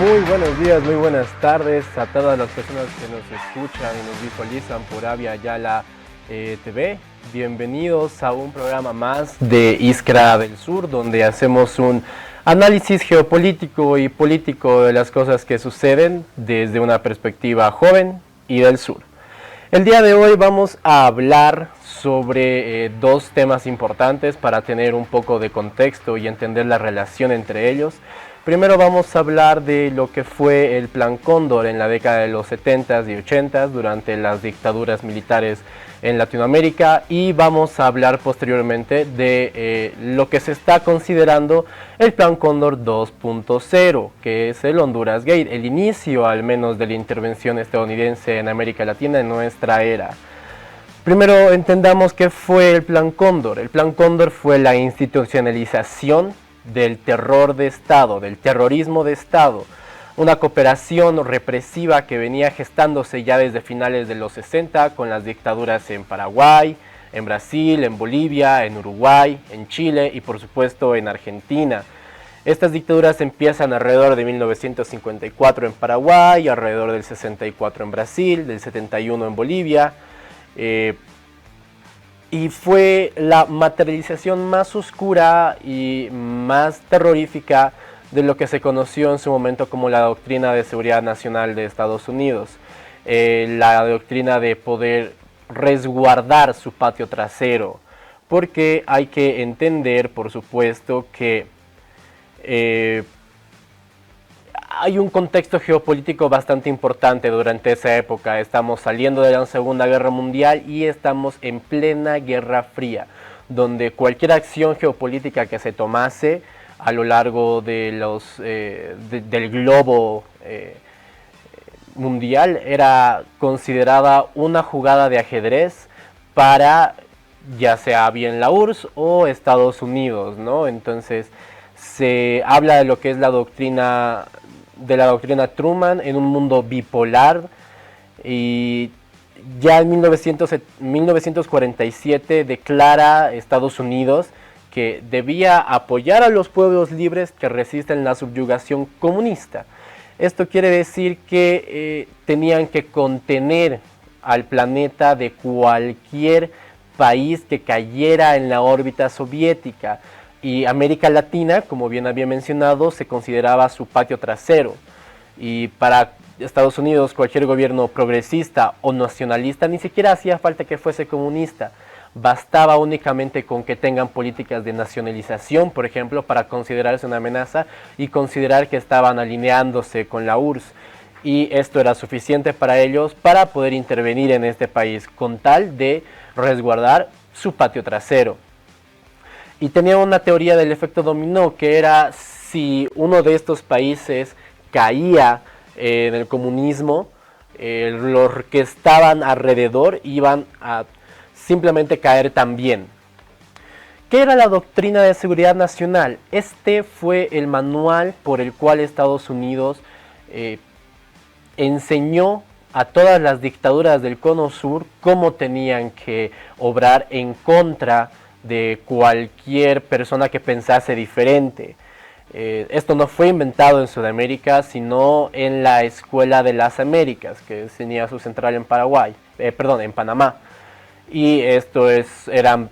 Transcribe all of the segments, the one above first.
Muy buenos días, muy buenas tardes a todas las personas que nos escuchan y nos visualizan por Avia Yala TV. Bienvenidos a un programa más de Iskra del Sur, donde hacemos un análisis geopolítico y político de las cosas que suceden desde una perspectiva joven y del sur. El día de hoy vamos a hablar sobre dos temas importantes para tener un poco de contexto y entender la relación entre ellos. Primero vamos a hablar de lo que fue el Plan Cóndor en la década de los 70s y 80s durante las dictaduras militares en Latinoamérica, y vamos a hablar posteriormente de lo que se está considerando el Plan Cóndor 2.0, que es el Honduras Gate, el inicio al menos de la intervención estadounidense en América Latina en nuestra era. Primero entendamos qué fue el Plan Cóndor. El Plan Cóndor fue la institucionalización del terror de Estado, del terrorismo de Estado, una cooperación represiva que venía gestándose ya desde finales de los 60 con las dictaduras en Paraguay, en Brasil, en Bolivia, en Uruguay, en Chile y por supuesto en Argentina. Estas dictaduras empiezan alrededor de 1954 en Paraguay, alrededor del 64 en Brasil, del 71 en Bolivia, y fue la materialización más oscura y más terrorífica de lo que se conoció en su momento como la doctrina de seguridad nacional de Estados Unidos, la doctrina de poder resguardar su patio trasero, porque hay que entender, por supuesto, que hay un contexto geopolítico bastante importante durante esa época. Estamos saliendo de la Segunda Guerra Mundial y estamos en plena Guerra Fría, donde cualquier acción geopolítica que se tomase a lo largo de del globo mundial era considerada una jugada de ajedrez para ya sea bien la URSS o Estados Unidos, ¿no? Entonces se habla de lo que es la doctrina Truman en un mundo bipolar, y ya en 1947 declara Estados Unidos que debía apoyar a los pueblos libres que resisten la subyugación comunista. Esto quiere decir que tenían que contener al planeta de cualquier país que cayera en la órbita soviética. Y América Latina, como bien había mencionado, se consideraba su patio trasero. Y para Estados Unidos, cualquier gobierno progresista o nacionalista, ni siquiera hacía falta que fuese comunista. Bastaba únicamente con que tengan políticas de nacionalización, por ejemplo, para considerarse una amenaza y considerar que estaban alineándose con la URSS. Y esto era suficiente para ellos para poder intervenir en este país con tal de resguardar su patio trasero. Y tenía una teoría del efecto dominó, que era si uno de estos países caía en el comunismo, los que estaban alrededor iban a simplemente caer también. ¿Qué era la doctrina de seguridad nacional? Este fue el manual por el cual Estados Unidos enseñó a todas las dictaduras del Cono Sur cómo tenían que obrar en contra de cualquier persona que pensase diferente. Esto no fue inventado en Sudamérica, sino en la Escuela de las Américas, que tenía su central en en Panamá. Y eran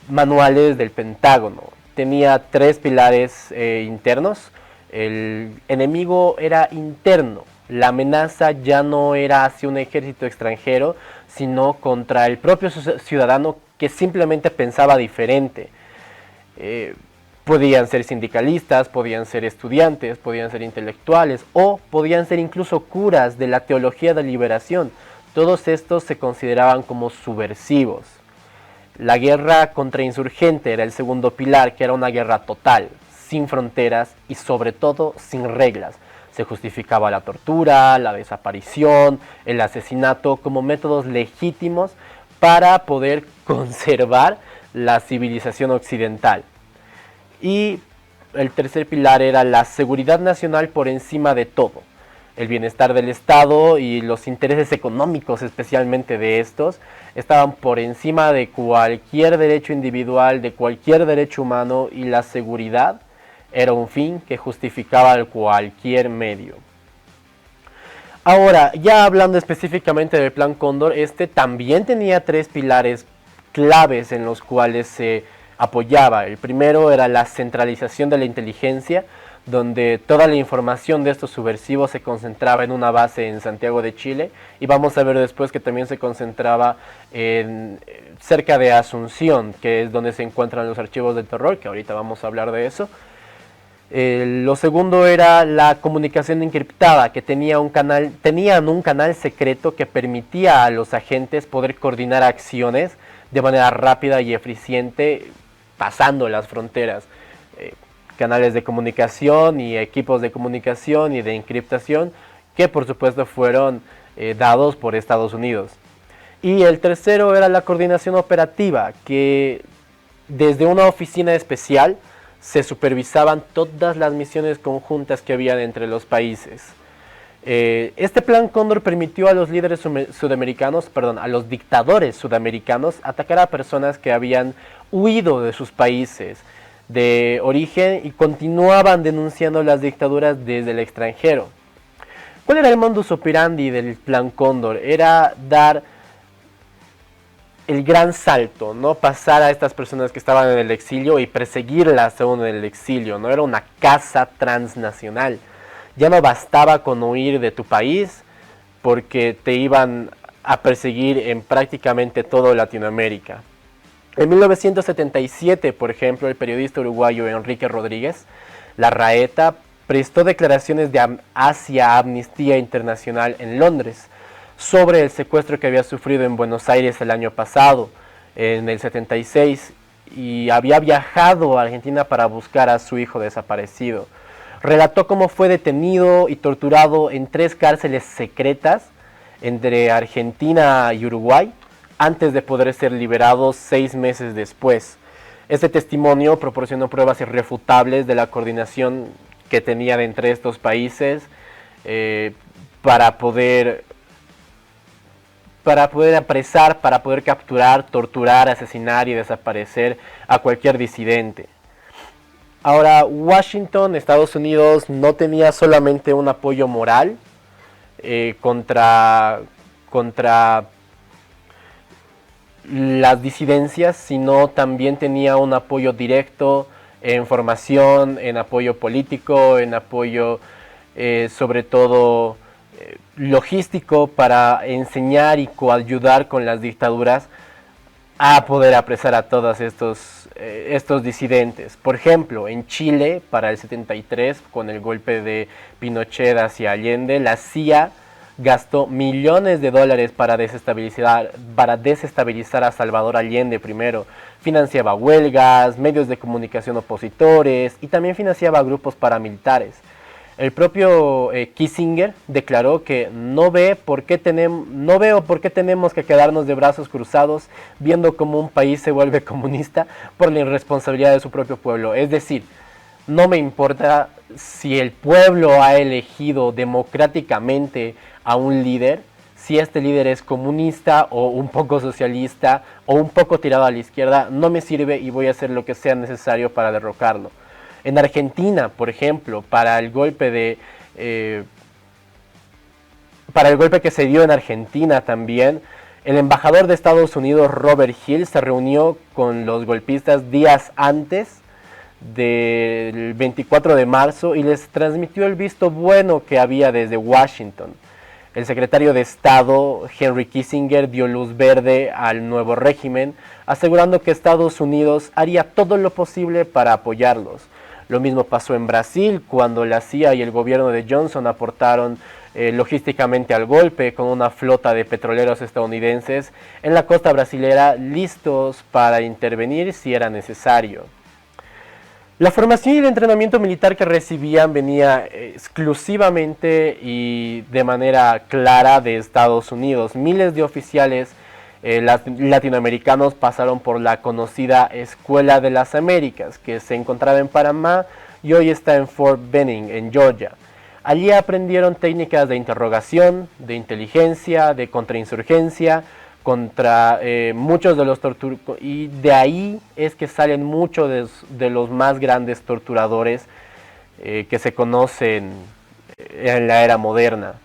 manuales del Pentágono. Tenía 3 pilares internos. El enemigo era interno. La amenaza ya no era hacia un ejército extranjero, sino contra el propio ciudadano que simplemente pensaba diferente. Podían ser sindicalistas, podían ser estudiantes, podían ser intelectuales o podían ser incluso curas de la teología de liberación. Todos estos se consideraban como subversivos. La guerra contrainsurgente era el segundo pilar, que era una guerra total, sin fronteras y sobre todo sin reglas. Se justificaba la tortura, la desaparición, el asesinato como métodos legítimos para poder conservar la civilización occidental. Y el tercer pilar era la seguridad nacional por encima de todo. El bienestar del Estado y los intereses económicos, especialmente de estos, estaban por encima de cualquier derecho individual, de cualquier derecho humano, y la seguridad era un fin que justificaba cualquier medio. Ahora, ya hablando específicamente del Plan Cóndor, este también tenía tres pilares claves en los cuales se apoyaba. El primero era la centralización de la inteligencia, donde toda la información de estos subversivos se concentraba en una base en Santiago de Chile, y vamos a ver después que también se concentraba cerca de Asunción, que es donde se encuentran los archivos del terror, que ahorita vamos a hablar de eso. Lo segundo era la comunicación encriptada, que tenían un canal secreto que permitía a los agentes poder coordinar acciones de manera rápida y eficiente, pasando las fronteras. Canales de comunicación y equipos de comunicación y de encriptación que por supuesto fueron dados por Estados Unidos. Y el tercero era la coordinación operativa, que desde una oficina especial se supervisaban todas las misiones conjuntas que habían entre los países. Este Plan Cóndor permitió a los líderes sudamericanos, a los dictadores sudamericanos, atacar a personas que habían huido de sus países de origen y continuaban denunciando las dictaduras desde el extranjero. ¿Cuál era el modus operandi del Plan Cóndor? Era dar el gran salto, ¿no? Pasar a estas personas que estaban en el exilio y perseguirlas aún en el exilio, ¿no? Era una caza transnacional. Ya no bastaba con huir de tu país, porque te iban a perseguir en prácticamente toda Latinoamérica. En 1977, por ejemplo, el periodista uruguayo Enrique Rodríguez Larraeta prestó declaraciones hacia Amnistía Internacional en Londres sobre el secuestro que había sufrido en Buenos Aires el año pasado, en el 76, y había viajado a Argentina para buscar a su hijo desaparecido. Relató cómo fue detenido y torturado en 3 cárceles secretas entre Argentina y Uruguay, antes de poder ser liberado 6 meses después. Este testimonio proporcionó pruebas irrefutables de la coordinación que tenían entre estos países para poder apresar, para poder capturar, torturar, asesinar y desaparecer a cualquier disidente. Ahora, Washington, Estados Unidos, no tenía solamente un apoyo moral contra las disidencias, sino también tenía un apoyo directo en formación, en apoyo político, en apoyo sobre todo logístico, para enseñar y coayudar con las dictaduras a poder apresar a todos estos disidentes. Por ejemplo, en Chile, para el 73, con el golpe de Pinochet hacia Allende, la CIA gastó millones de dólares para desestabilizar a Salvador Allende primero. Financiaba huelgas, medios de comunicación opositores y también financiaba grupos paramilitares. El propio Kissinger declaró que no veo por qué tenemos que quedarnos de brazos cruzados viendo cómo un país se vuelve comunista por la irresponsabilidad de su propio pueblo. Es decir, no me importa si el pueblo ha elegido democráticamente a un líder, si este líder es comunista o un poco socialista o un poco tirado a la izquierda, no me sirve y voy a hacer lo que sea necesario para derrocarlo. En Argentina, por ejemplo, para el golpe que se dio en Argentina también, el embajador de Estados Unidos, Robert Hill, se reunió con los golpistas días antes del 24 de marzo y les transmitió el visto bueno que había desde Washington. El secretario de Estado, Henry Kissinger, dio luz verde al nuevo régimen, asegurando que Estados Unidos haría todo lo posible para apoyarlos. Lo mismo pasó en Brasil, cuando la CIA y el gobierno de Johnson aportaron logísticamente al golpe con una flota de petroleros estadounidenses en la costa brasilera, listos para intervenir si era necesario. La formación y el entrenamiento militar que recibían venía exclusivamente y de manera clara de Estados Unidos. Miles de oficiales latinoamericanos pasaron por la conocida Escuela de las Américas, que se encontraba en Panamá y hoy está en Fort Benning, en Georgia. Allí aprendieron técnicas de interrogación, de inteligencia, de contrainsurgencia, contra muchos de los y de ahí es que salen muchos de los más grandes torturadores que se conocen en la era moderna.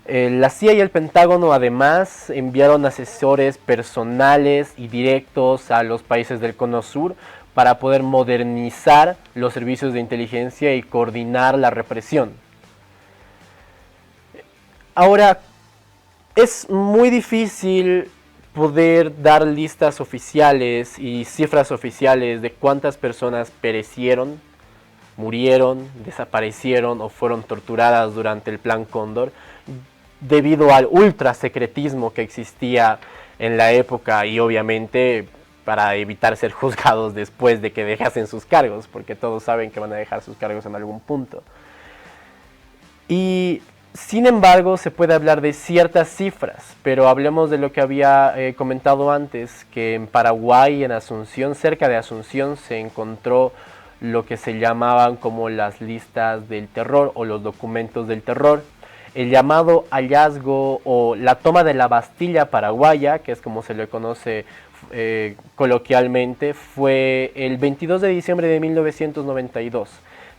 La CIA y el Pentágono además enviaron asesores personales y directos a los países del Cono Sur para poder modernizar los servicios de inteligencia y coordinar la represión. Ahora, es muy difícil poder dar listas oficiales y cifras oficiales de cuántas personas perecieron, murieron, desaparecieron o fueron torturadas durante el Plan Cóndor, debido al ultra secretismo que existía en la época y obviamente para evitar ser juzgados después de que dejasen sus cargos, porque todos saben que van a dejar sus cargos en algún punto. Y sin embargo se puede hablar de ciertas cifras, pero hablemos de lo que había comentado antes, que en Paraguay, en Asunción, cerca de Asunción, se encontró lo que se llamaban como las listas del terror o los documentos del terror. El llamado hallazgo o la toma de la Bastilla paraguaya, que es como se le conoce coloquialmente, fue el 22 de diciembre de 1992,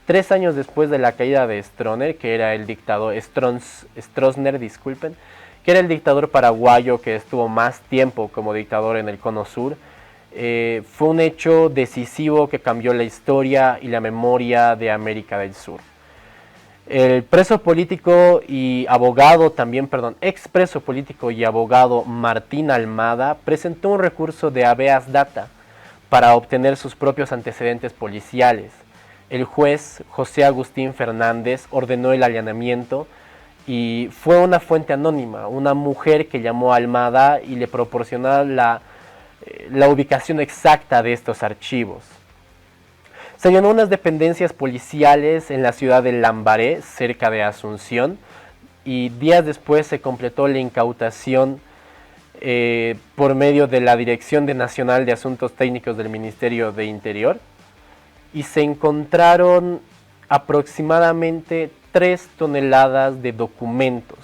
3 años después de la caída de Stroessner, que era el dictador, Stroessner, disculpen, que era el dictador paraguayo que estuvo más tiempo como dictador en el Cono Sur. Fue un hecho decisivo que cambió la historia y la memoria de América del Sur. El preso político y abogado también, expreso político y abogado Martín Almada presentó un recurso de habeas data para obtener sus propios antecedentes policiales. El juez José Agustín Fernández ordenó el allanamiento y fue una fuente anónima, una mujer que llamó a Almada y le proporcionó la ubicación exacta de estos archivos. Se allanó unas dependencias policiales en la ciudad de Lambaré, cerca de Asunción, y días después se completó la incautación por medio de la Dirección Nacional de Asuntos Técnicos del Ministerio de Interior, y se encontraron aproximadamente 3 toneladas de documentos,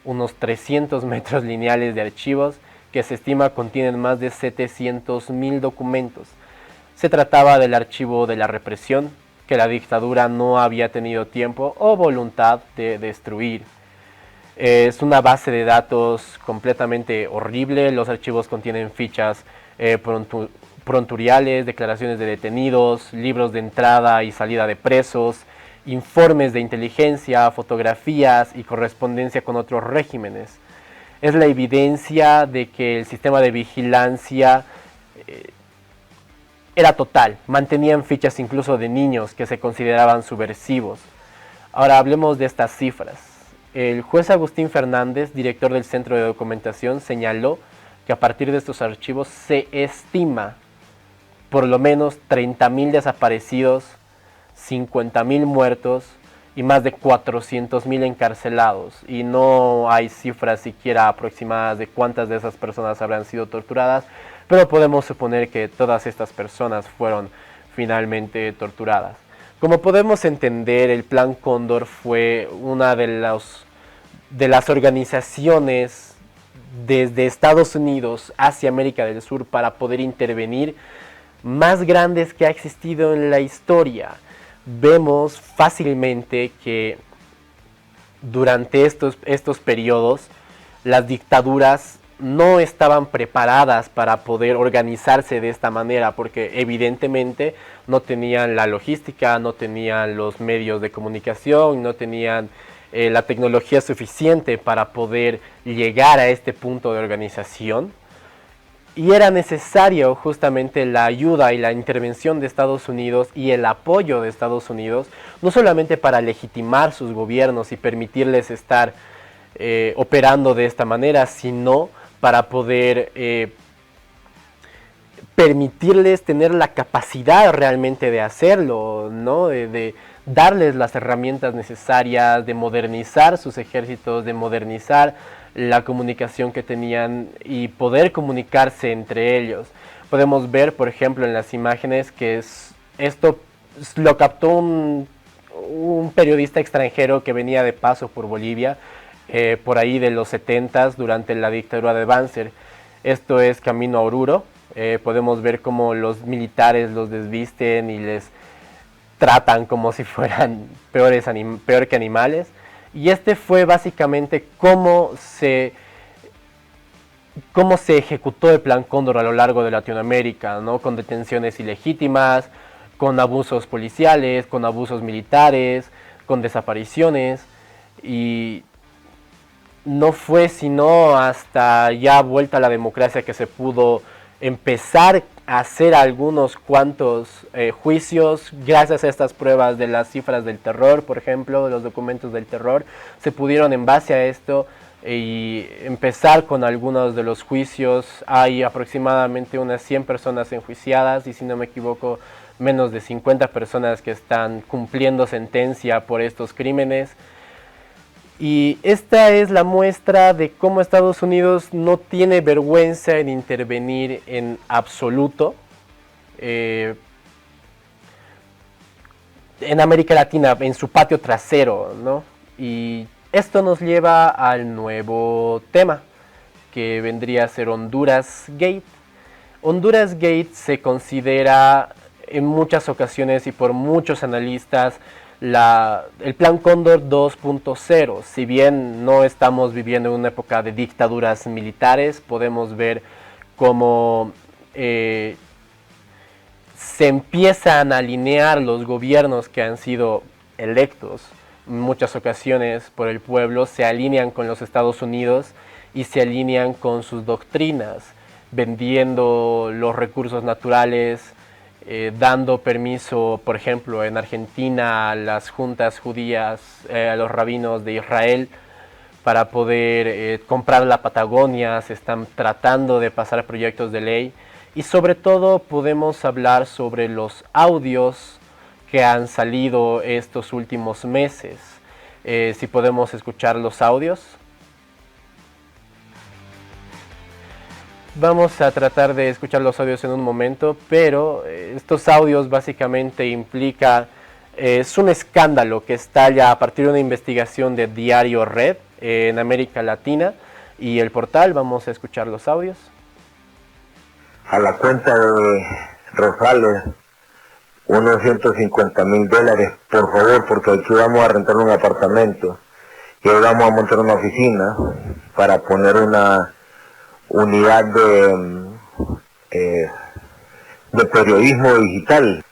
unos 300 metros lineales de archivos que se estima contienen más de 700.000 documentos. Se trataba del archivo de la represión, que la dictadura no había tenido tiempo o voluntad de destruir. Es una base de datos completamente horrible. Los archivos contienen fichas prontuariales, declaraciones de detenidos, libros de entrada y salida de presos, informes de inteligencia, fotografías y correspondencia con otros regímenes. Es la evidencia de que el sistema de vigilancia era total, mantenían fichas incluso de niños que se consideraban subversivos. Ahora hablemos de estas cifras. El juez Agustín Fernández, director del Centro de Documentación, señaló que a partir de estos archivos se estima por lo menos 30.000 desaparecidos, 50.000 muertos y más de 400.000 encarcelados. Y no hay cifras siquiera aproximadas de cuántas de esas personas habrán sido torturadas, pero podemos suponer que todas estas personas fueron finalmente torturadas. Como podemos entender, el Plan Cóndor fue una de las organizaciones desde Estados Unidos hacia América del Sur para poder intervenir más grandes que ha existido en la historia. Vemos fácilmente que durante estos periodos las dictaduras no estaban preparadas para poder organizarse de esta manera, porque evidentemente no tenían la logística, no tenían los medios de comunicación, no tenían la tecnología suficiente para poder llegar a este punto de organización. Y era necesario justamente la ayuda y la intervención de Estados Unidos y el apoyo de Estados Unidos, no solamente para legitimar sus gobiernos y permitirles estar operando de esta manera, sino para poder permitirles tener la capacidad realmente de hacerlo, ¿no? De darles las herramientas necesarias, de modernizar sus ejércitos, de modernizar la comunicación que tenían y poder comunicarse entre ellos. Podemos ver, por ejemplo, en las imágenes que esto lo captó un periodista extranjero que venía de paso por Bolivia, por ahí de los 70s, durante la dictadura de Banzer. Esto es camino a Oruro. Podemos ver cómo los militares los desvisten y les tratan como si fueran peor que animales. Y este fue básicamente cómo se ejecutó el Plan Cóndor a lo largo de Latinoamérica, ¿no? Con detenciones ilegítimas, con abusos policiales, con abusos militares, con desapariciones. Y no fue sino hasta ya vuelta a la democracia que se pudo empezar a hacer algunos cuantos juicios. Gracias a estas pruebas de las cifras del terror, por ejemplo, de los documentos del terror, se pudieron en base a esto y empezar con algunos de los juicios. Hay aproximadamente unas 100 personas enjuiciadas y, si no me equivoco, menos de 50 personas que están cumpliendo sentencia por estos crímenes. Y esta es la muestra de cómo Estados Unidos no tiene vergüenza en intervenir en absoluto en América Latina, en su patio trasero, ¿no? Y esto nos lleva al nuevo tema, que vendría a ser Honduras Gate. Honduras Gate se considera en muchas ocasiones y por muchos analistas el Plan Cóndor 2.0. Si bien no estamos viviendo en una época de dictaduras militares, podemos ver cómo se empiezan a alinear los gobiernos que han sido electos en muchas ocasiones por el pueblo, se alinean con los Estados Unidos y se alinean con sus doctrinas, vendiendo los recursos naturales, dando permiso, por ejemplo, en Argentina a las juntas judías, a los rabinos de Israel, para poder comprar la Patagonia. Se están tratando de pasar proyectos de ley y sobre todo podemos hablar sobre los audios que han salido estos últimos meses. Si podemos escuchar los audios. Vamos a tratar de escuchar los audios en un momento, pero estos audios básicamente implican, es un escándalo que estalla a partir de una investigación de Diario Red en América Latina y el portal. Vamos a escuchar los audios. A la cuenta de Rosales, unos $150,000, por favor, porque aquí vamos a rentar un apartamento y hoy vamos a montar una oficina para poner una unidad de periodismo digital.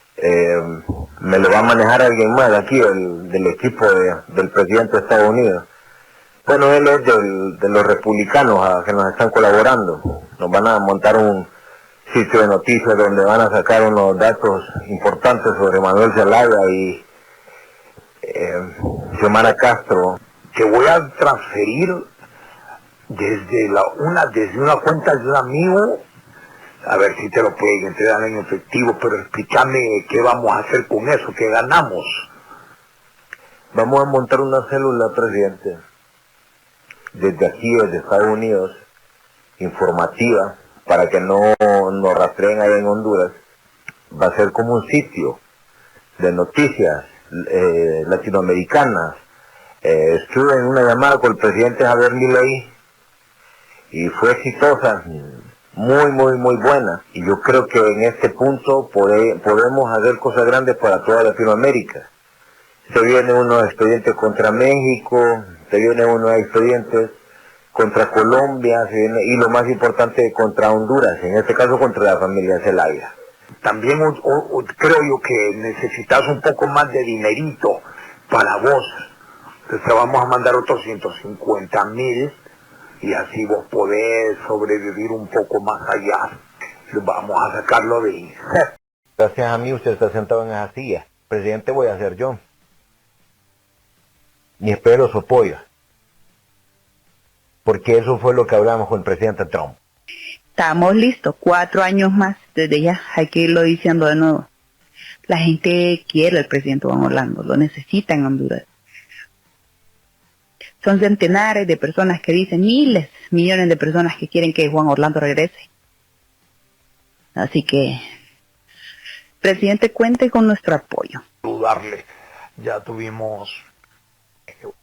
Me lo va a manejar alguien más aquí del equipo del presidente de Estados Unidos. Bueno, él es de los republicanos que nos están colaborando. Nos van a montar un sitio de noticias donde van a sacar unos datos importantes sobre Manuel Zelaya y Xiomara Castro. Te voy a transferir desde una cuenta de un amigo, a ver si te lo pueden entregar en efectivo, pero explícame qué vamos a hacer con eso, qué ganamos. Vamos a montar una célula, presidente, desde aquí, desde Estados Unidos, informativa, para que no nos rastreen ahí en Honduras. Va a ser como un sitio de noticias latinoamericanas. Estuve en una llamada con el presidente Javier Milei y fue exitosa, muy buena. Y yo creo que en este punto podemos hacer cosas grandes para toda Latinoamérica. Se vienen unos expedientes contra México, se vienen unos expedientes contra Colombia, y lo más importante, contra Honduras, en este caso contra la familia Zelaya. También creo yo que necesitas un poco más de dinerito para vos. Entonces te vamos a mandar otros 150,000 y así vos podés sobrevivir un poco más allá. Vamos a sacarlo de ahí. Gracias a mí usted está sentado en esa silla. Presidente voy a ser yo. Y espero su apoyo. Porque eso fue lo que hablamos con el presidente Trump. Estamos listos, 4 años más. Desde ya hay que irlo diciendo de nuevo. La gente quiere al presidente Juan Orlando, lo necesita en Honduras. Son centenares de personas que dicen, miles, millones de personas que quieren que Juan Orlando regrese. Así que, presidente, cuente con nuestro apoyo. Saludarle. Ya tuvimos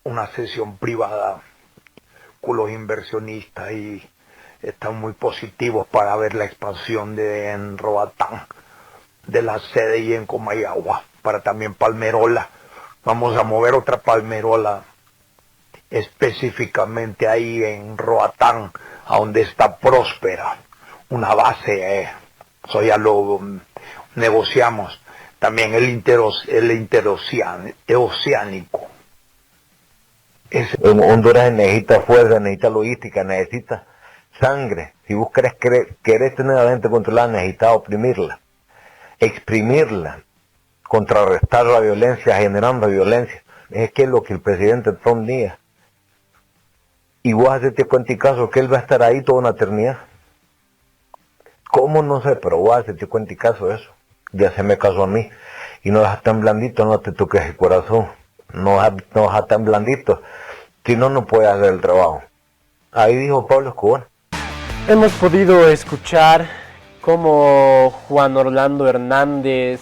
una sesión privada con los inversionistas y están muy positivos para ver la expansión en Roatán, de la sede y en Comayagua, para también Palmerola. Vamos a mover otra Palmerola específicamente ahí en Roatán, a donde está Próspera, una base, eso ya lo negociamos. También el interoceánico. Honduras necesita fuerza, necesita logística, necesita sangre. Si vos querés tener a la gente controlada, necesitas oprimirla, exprimirla, contrarrestar la violencia, generando violencia. Es que es lo que el presidente Trump diga. Y vos hacete cuenta y caso que él va a estar ahí toda una eternidad. ¿Cómo? No sé, pero vos hacete cuenta y caso de eso. Ya se me casó a mí. Y no dejas tan blandito, no te toques el corazón. No dejas tan blandito. Si no, no puedes hacer el trabajo. Ahí dijo Pablo Escobar. Hemos podido escuchar cómo Juan Orlando Hernández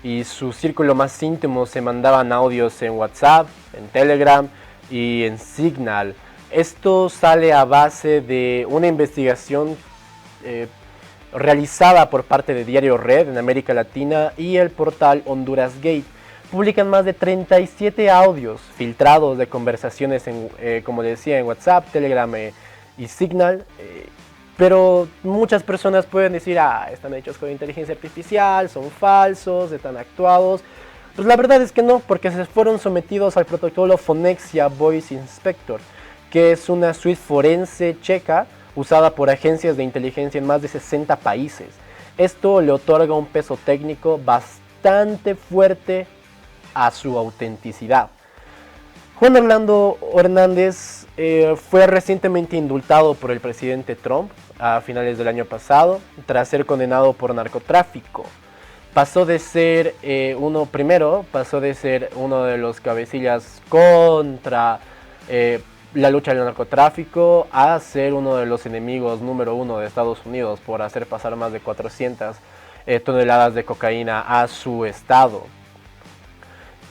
y su círculo más íntimo se mandaban audios en WhatsApp, en Telegram y en Signal. Esto sale a base de una investigación realizada por parte de Diario Red en América Latina y el portal Honduras Gate. Publican más de 37 audios filtrados de conversaciones, como decía, en WhatsApp, Telegram y Signal. Pero muchas personas pueden decir, están hechos con inteligencia artificial, son falsos, están actuados. Pues la verdad es que no, porque se fueron sometidos al protocolo Phonexia Voice Inspector, que es una suite forense checa usada por agencias de inteligencia en más de 60 países. Esto le otorga un peso técnico bastante fuerte a su autenticidad. Juan Orlando Hernández fue recientemente indultado por el presidente Trump a finales del año pasado tras ser condenado por narcotráfico. Pasó de ser uno de los cabecillas contra la lucha del narcotráfico a ser uno de los enemigos número uno de Estados Unidos por hacer pasar más de 400 toneladas de cocaína a su estado.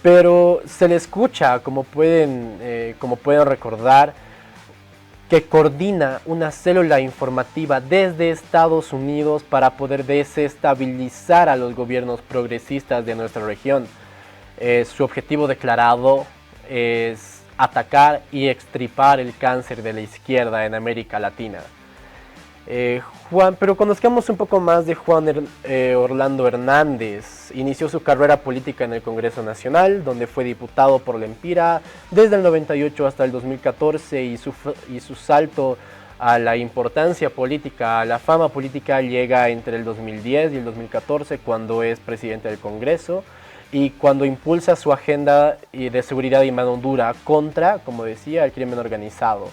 Pero se le escucha, como pueden recordar, que coordina una célula informativa desde Estados Unidos para poder desestabilizar a los gobiernos progresistas de nuestra región. Su objetivo declarado es atacar y extirpar el cáncer de la izquierda en América Latina. Pero conozcamos un poco más de Juan Orlando Hernández. Inició su carrera política en el Congreso Nacional, donde fue diputado por la Empira desde el 98 hasta el 2014, y su salto a la importancia política, a la fama política, llega entre el 2010 y el 2014, cuando es presidente del Congreso y cuando impulsa su agenda de seguridad y mano dura contra, como decía, el crimen organizado.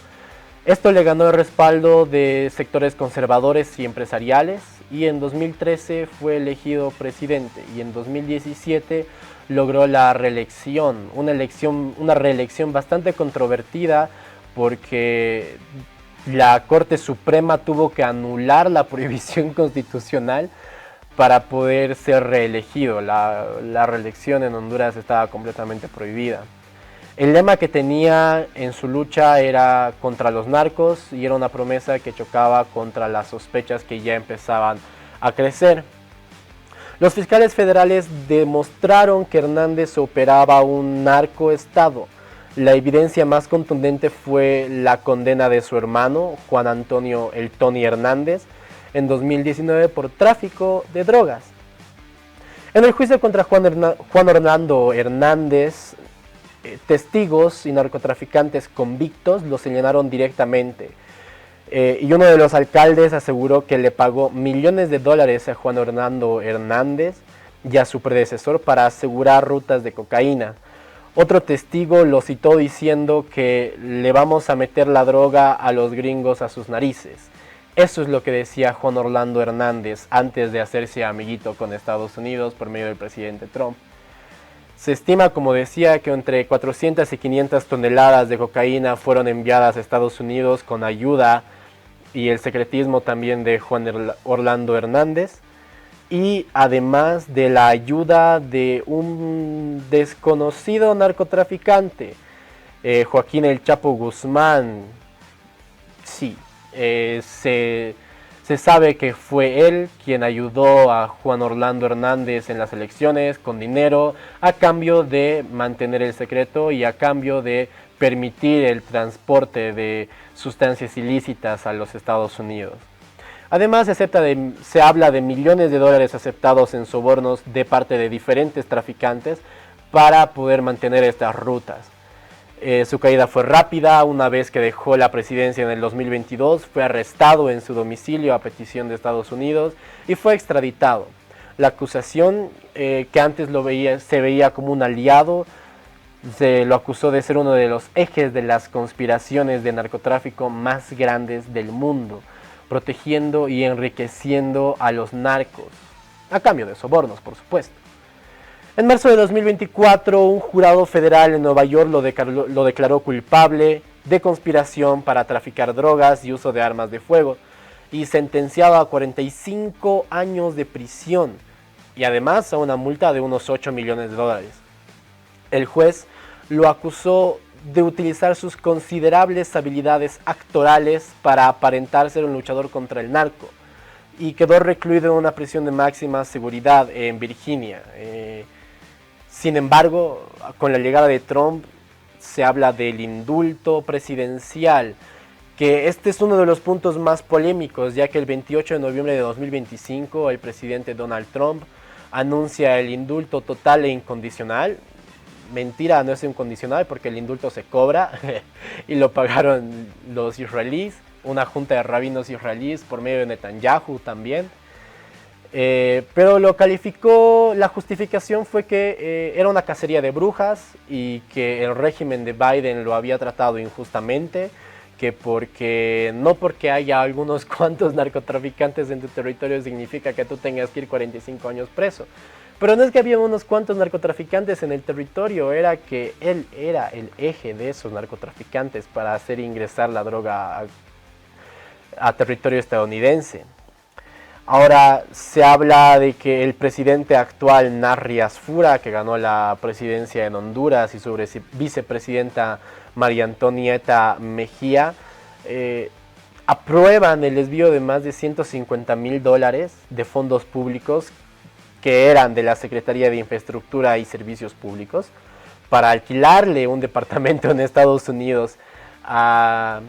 Esto le ganó el respaldo de sectores conservadores y empresariales, y en 2013 fue elegido presidente, y en 2017 logró la reelección, una reelección bastante controvertida porque la Corte Suprema tuvo que anular la prohibición constitucional para poder ser reelegido. La reelección en Honduras estaba completamente prohibida. El lema que tenía en su lucha era contra los narcos, y era una promesa que chocaba contra las sospechas que ya empezaban a crecer. Los fiscales federales demostraron que Hernández operaba un narcoestado. La evidencia más contundente fue la condena de su hermano, Juan Antonio "el Tony" Hernández, en 2019 por tráfico de drogas. En el juicio contra Juan Orlando Hernández, testigos y narcotraficantes convictos lo señalaron directamente, y uno de los alcaldes aseguró que le pagó millones de dólares a Juan Orlando Hernández y a su predecesor para asegurar rutas de cocaína. Otro testigo lo citó diciendo que le vamos a meter la droga a los gringos a sus narices. Eso es lo que decía Juan Orlando Hernández antes de hacerse amiguito con Estados Unidos por medio del presidente Trump. Se estima, como decía, que entre 400 y 500 toneladas de cocaína fueron enviadas a Estados Unidos con ayuda y el secretismo también de Juan Orlando Hernández, y además de la ayuda de un desconocido narcotraficante, Joaquín El Chapo Guzmán. Sí, se sabe que fue él quien ayudó a Juan Orlando Hernández en las elecciones con dinero a cambio de mantener el secreto y a cambio de permitir el transporte de sustancias ilícitas a los Estados Unidos. Además, se habla de millones de dólares aceptados en sobornos de parte de diferentes traficantes para poder mantener estas rutas. Su caída fue rápida. Una vez que dejó la presidencia en el 2022, fue arrestado en su domicilio a petición de Estados Unidos y fue extraditado. La acusación, que antes se veía como un aliado, se lo acusó de ser uno de los ejes de las conspiraciones de narcotráfico más grandes del mundo, protegiendo y enriqueciendo a los narcos, a cambio de sobornos, por supuesto. En marzo de 2024, un jurado federal en Nueva York lo declaró culpable de conspiración para traficar drogas y uso de armas de fuego y sentenciado a 45 años de prisión y además a una multa de unos 8 millones de dólares. El juez lo acusó de utilizar sus considerables habilidades actorales para aparentar ser un luchador contra el narco y quedó recluido en una prisión de máxima seguridad en Virginia. Sin embargo, con la llegada de Trump se habla del indulto presidencial, que este es uno de los puntos más polémicos, ya que el 28 de noviembre de 2025 el presidente Donald Trump anuncia el indulto total e incondicional. Mentira, no es incondicional porque el indulto se cobra y lo pagaron los israelíes, una junta de rabinos israelíes por medio de Netanyahu también. Pero lo calificó, la justificación fue que era una cacería de brujas y que el régimen de Biden lo había tratado injustamente, que no porque haya algunos cuantos narcotraficantes en tu territorio significa que tú tengas que ir 45 años preso. Pero no es que había unos cuantos narcotraficantes en el territorio, era que él era el eje de esos narcotraficantes para hacer ingresar la droga a territorio estadounidense. Ahora se habla de que el presidente actual, Narri Asfura, que ganó la presidencia en Honduras, y su vicepresidenta María Antonieta Mejía, aprueban el desvío de más de $150,000 de fondos públicos que eran de la Secretaría de Infraestructura y Servicios Públicos para alquilarle un departamento en Estados Unidos a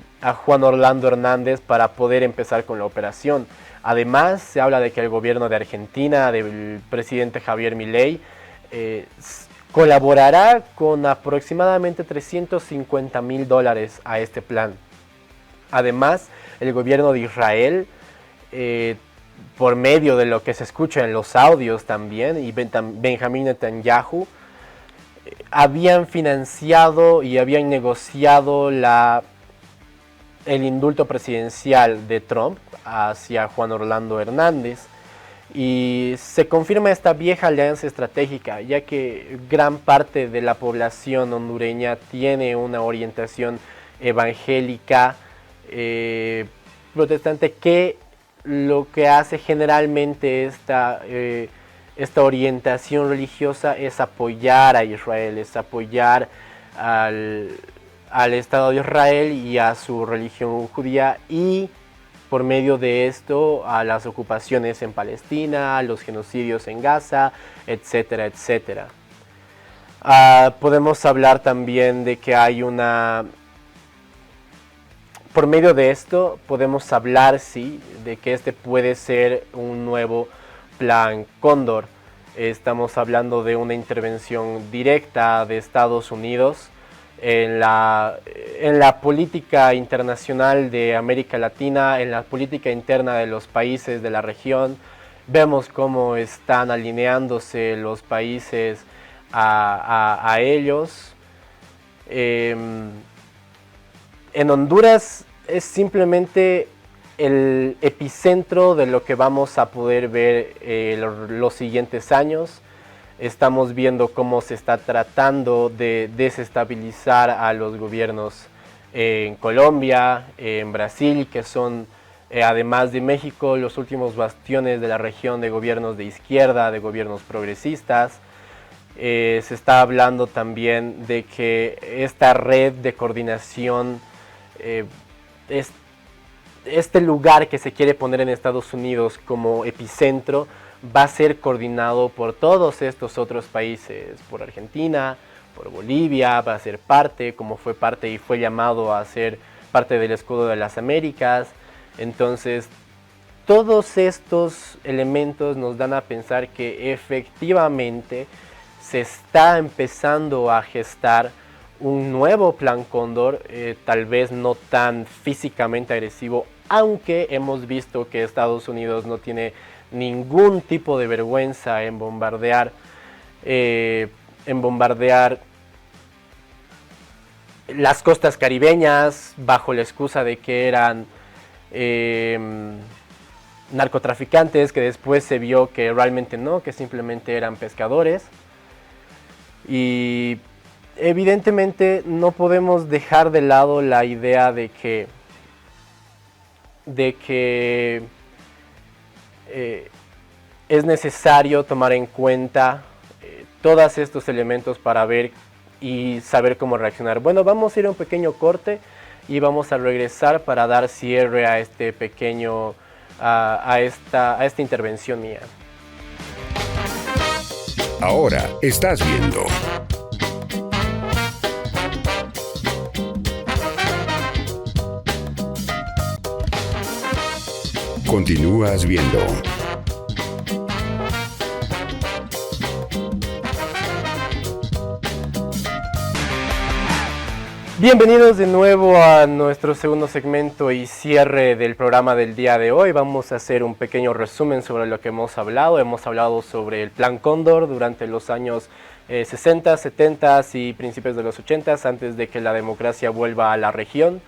Juan Orlando Hernández para poder empezar con la operación. Además, se habla de que el gobierno de Argentina, del presidente Javier Milei, colaborará con aproximadamente $350,000 a este plan. Además, el gobierno de Israel, por medio de lo que se escucha en los audios también, y Benjamín Netanyahu, habían financiado y habían negociado el indulto presidencial de Trump hacia Juan Orlando Hernández, y se confirma esta vieja alianza estratégica, ya que gran parte de la población hondureña tiene una orientación evangélica protestante, que lo que hace generalmente esta orientación religiosa es apoyar a Israel, es apoyar al Estado de Israel y a su religión judía, y por medio de esto a las ocupaciones en Palestina, a los genocidios en Gaza, etcétera, etcétera. Podemos hablar también de que hay por medio de esto podemos hablar, sí, de que este puede ser un nuevo plan Cóndor. Estamos hablando de una intervención directa de Estados Unidos en la política internacional de América Latina, en la política interna de los países de la región. Vemos cómo están alineándose los países a ellos. En Honduras es simplemente el epicentro de lo que vamos a poder ver los siguientes años. estamos viendo cómo se está tratando de desestabilizar a los gobiernos en Colombia, en Brasil, que son, además de México, los últimos bastiones de la región de gobiernos de izquierda, de gobiernos progresistas. Se está hablando también de que esta red de coordinación, este lugar que se quiere poner en Estados Unidos como epicentro, va a ser coordinado por todos estos otros países, por Argentina, por Bolivia, va a ser parte, como fue parte y fue llamado a ser parte del escudo de las Américas. Entonces, todos estos elementos nos dan a pensar que efectivamente se está empezando a gestar un nuevo Plan Cóndor, tal vez no tan físicamente agresivo, aunque hemos visto que Estados Unidos no tiene ningún tipo de vergüenza en bombardear las costas caribeñas bajo la excusa de que eran narcotraficantes, que después se vio que realmente no, que simplemente eran pescadores. Y evidentemente no podemos dejar de lado la idea de que es necesario tomar en cuenta todos estos elementos para ver y saber cómo reaccionar. Bueno, vamos a ir a un pequeño corte y vamos a regresar para dar cierre a este pequeño, a esta intervención mía. Ahora estás viendo Continúas viendo Bienvenidos de nuevo a nuestro segundo segmento y cierre del programa del día de hoy. Vamos a hacer un pequeño resumen sobre lo que hemos hablado. Hemos hablado sobre el Plan Cóndor durante los años 60, 70 y principios de los 80, antes de que la democracia vuelva a la región.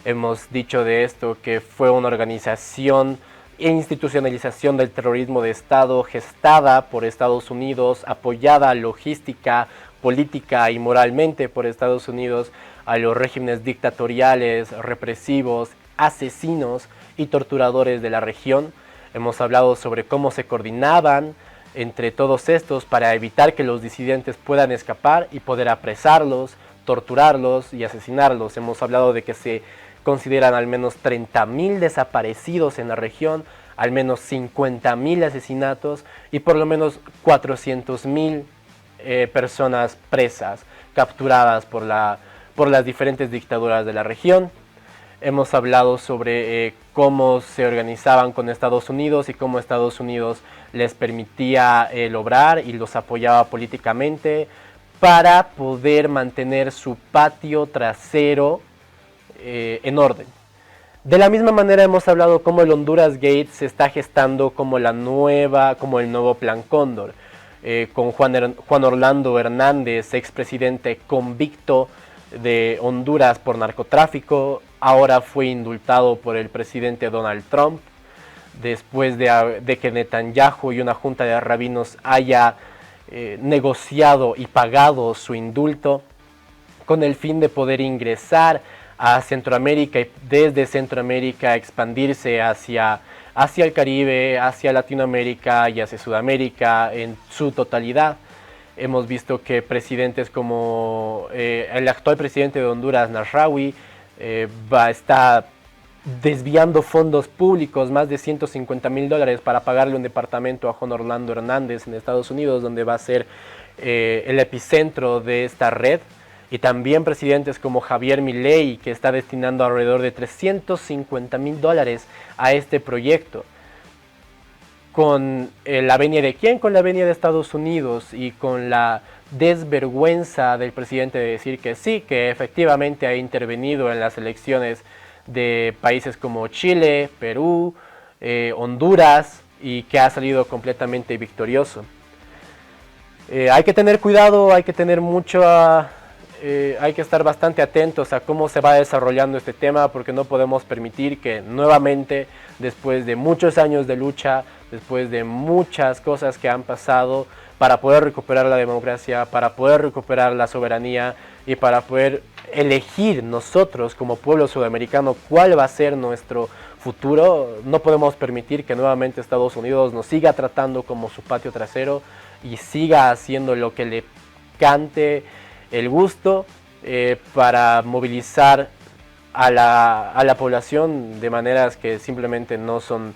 Hemos dicho de esto que fue una organización e institucionalización del terrorismo de Estado gestada por Estados Unidos, apoyada logística, política y moralmente por Estados Unidos a los regímenes dictatoriales, represivos, asesinos y torturadores de la región. Hemos hablado sobre cómo se coordinaban entre todos estos para evitar que los disidentes puedan escapar y poder apresarlos, torturarlos y asesinarlos. Hemos hablado de que se consideran al menos 30,000 desaparecidos en la región, al menos 50,000 asesinatos y por lo menos 400,000 personas presas, capturadas por las diferentes dictaduras de la región. Hemos hablado sobre cómo se organizaban con Estados Unidos y cómo Estados Unidos les permitía obrar y los apoyaba políticamente para poder mantener su patio trasero en orden. De la misma manera hemos hablado cómo el Honduras Gate se está gestando como el nuevo Plan Cóndor, con Juan Orlando Hernández, expresidente convicto de Honduras por narcotráfico. Ahora fue indultado por el presidente Donald Trump, después de que Netanyahu y una junta de rabinos haya negociado y pagado su indulto, con el fin de poder ingresar a Centroamérica y desde Centroamérica expandirse hacia el Caribe, hacia Latinoamérica y hacia Sudamérica en su totalidad. Hemos visto que presidentes como el actual presidente de Honduras, Nasrawi, está desviando fondos públicos, más de $150,000 para pagarle un departamento a Juan Orlando Hernández en Estados Unidos, donde va a ser el epicentro de esta red. Y también presidentes como Javier Milei, que está destinando alrededor de $350,000 a este proyecto. ¿Con la venia de quién? Con la venia de Estados Unidos y con la desvergüenza del presidente de decir que sí, que efectivamente ha intervenido en las elecciones de países como Chile, Perú, Honduras, y que ha salido completamente victorioso. Hay que tener cuidado, hay que tener mucha hay que estar bastante atentos a cómo se va desarrollando este tema, porque no podemos permitir que nuevamente, después de muchos años de lucha, después de muchas cosas que han pasado para poder recuperar la democracia, para poder recuperar la soberanía y para poder elegir nosotros como pueblo sudamericano cuál va a ser nuestro futuro, no podemos permitir que nuevamente Estados Unidos nos siga tratando como su patio trasero y siga haciendo lo que le cante el gusto para movilizar a la población de maneras que simplemente no son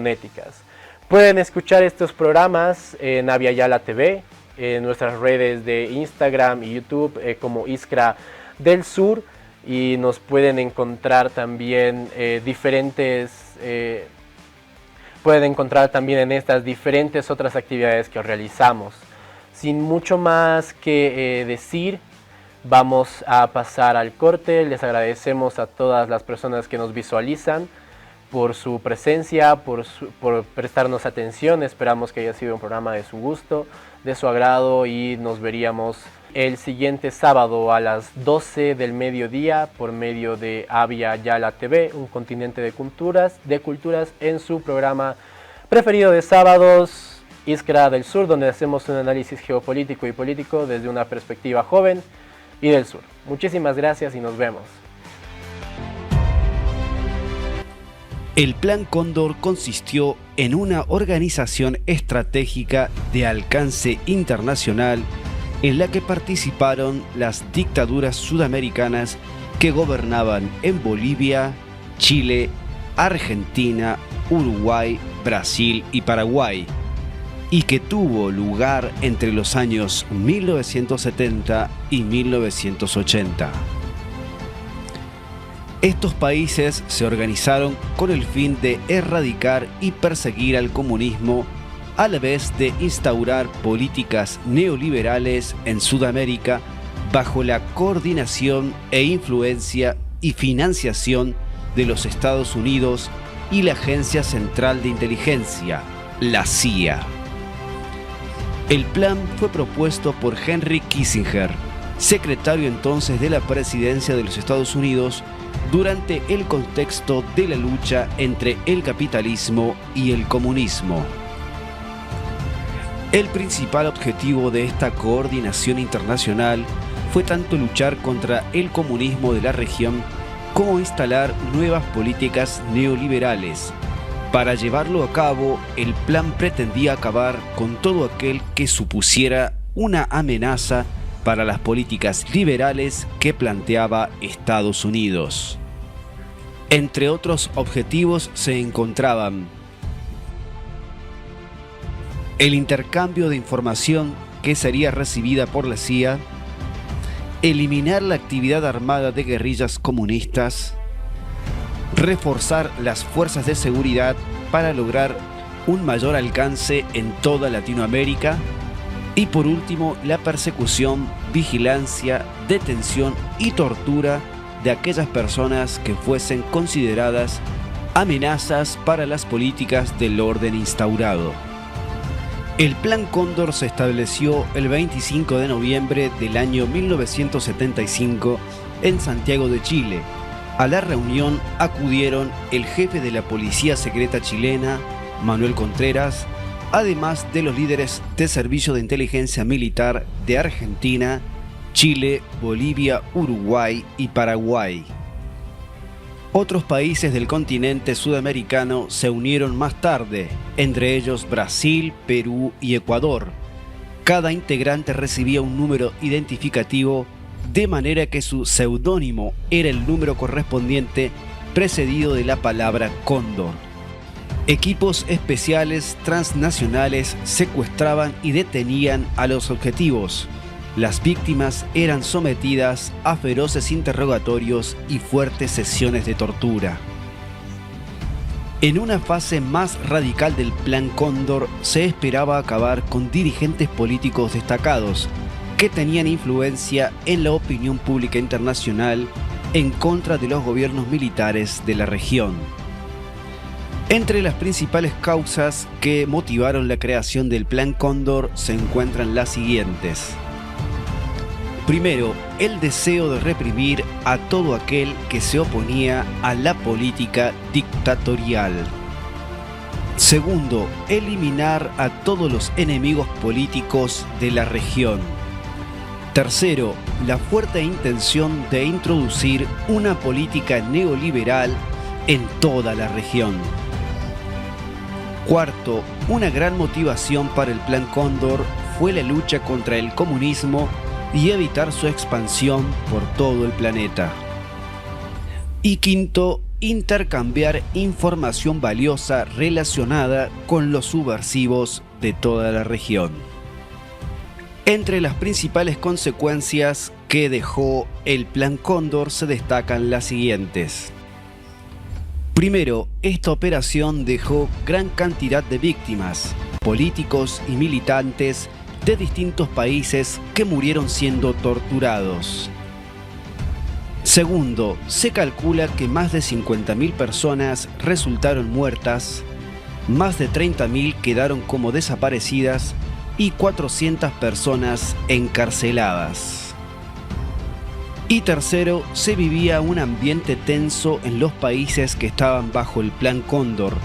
éticas. Pueden escuchar estos programas en Avia Yala TV, en nuestras redes de Instagram y YouTube como Iskra del Sur, y nos pueden encontrar también en estas diferentes otras actividades que realizamos. Sin mucho más que decir, vamos a pasar al corte. Les agradecemos a todas las personas que nos visualizan por su presencia, por prestarnos atención. Esperamos que haya sido un programa de su gusto, de su agrado, y nos veríamos el siguiente sábado a las 12 del mediodía por medio de Avia Yala TV, un continente de culturas en su programa preferido de sábados, Iskra del Sur, donde hacemos un análisis geopolítico y político desde una perspectiva joven y del sur. Muchísimas gracias y nos vemos. El Plan Cóndor consistió en una organización estratégica de alcance internacional en la que participaron las dictaduras sudamericanas que gobernaban en Bolivia, Chile, Argentina, Uruguay, Brasil y Paraguay, y que tuvo lugar entre los años 1970 y 1980. Estos países se organizaron con el fin de erradicar y perseguir al comunismo, a la vez de instaurar políticas neoliberales en Sudamérica bajo la coordinación e influencia y financiación de los Estados Unidos y la Agencia Central de Inteligencia, la CIA. El plan fue propuesto por Henry Kissinger, secretario entonces de la presidencia de los Estados Unidos, durante el contexto de la lucha entre el capitalismo y el comunismo. El principal objetivo de esta coordinación internacional fue tanto luchar contra el comunismo de la región como instalar nuevas políticas neoliberales. Para llevarlo a cabo, el plan pretendía acabar con todo aquel que supusiera una amenaza para las políticas liberales que planteaba Estados Unidos. Entre otros objetivos se encontraban el intercambio de información que sería recibida por la CIA, eliminar la actividad armada de guerrillas comunistas, reforzar las fuerzas de seguridad para lograr un mayor alcance en toda Latinoamérica y, por último, la persecución, vigilancia, detención y tortura de aquellas personas que fuesen consideradas amenazas para las políticas del orden instaurado. El Plan Cóndor se estableció el 25 de noviembre del año 1975 en Santiago de Chile. A la reunión acudieron el jefe de la Policía Secreta chilena, Manuel Contreras, además de los líderes de servicio de inteligencia militar de Argentina, Chile, Bolivia, Uruguay y Paraguay. Otros países del continente sudamericano se unieron más tarde, entre ellos Brasil, Perú y Ecuador. Cada integrante recibía un número identificativo, de manera que su seudónimo era el número correspondiente precedido de la palabra Cóndor. Equipos especiales transnacionales secuestraban y detenían a los objetivos. Las víctimas eran sometidas a feroces interrogatorios y fuertes sesiones de tortura. En una fase más radical del Plan Cóndor, se esperaba acabar con dirigentes políticos destacados que tenían influencia en la opinión pública internacional en contra de los gobiernos militares de la región. Entre las principales causas que motivaron la creación del Plan Cóndor se encuentran las siguientes: Primero, el deseo de reprimir a todo aquel que se oponía a la política dictatorial. Segundo, eliminar a todos los enemigos políticos de la región. Tercero, la fuerte intención de introducir una política neoliberal en toda la región. Cuarto, una gran motivación para el Plan Cóndor fue la lucha contra el comunismo y evitar su expansión por todo el planeta. Y quinto, intercambiar información valiosa relacionada con los subversivos de toda la región. Entre las principales consecuencias que dejó el Plan Cóndor se destacan las siguientes. Primero, esta operación dejó gran cantidad de víctimas, políticos y militantes de distintos países que murieron siendo torturados. Segundo, se calcula que más de 50.000 personas resultaron muertas, más de 30.000 quedaron como desaparecidas y 400 personas encarceladas. Y tercero, se vivía un ambiente tenso en los países que estaban bajo el Plan Cóndor.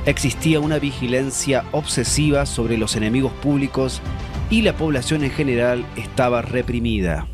Existía una vigilancia obsesiva sobre los enemigos públicos y la población en general estaba reprimida.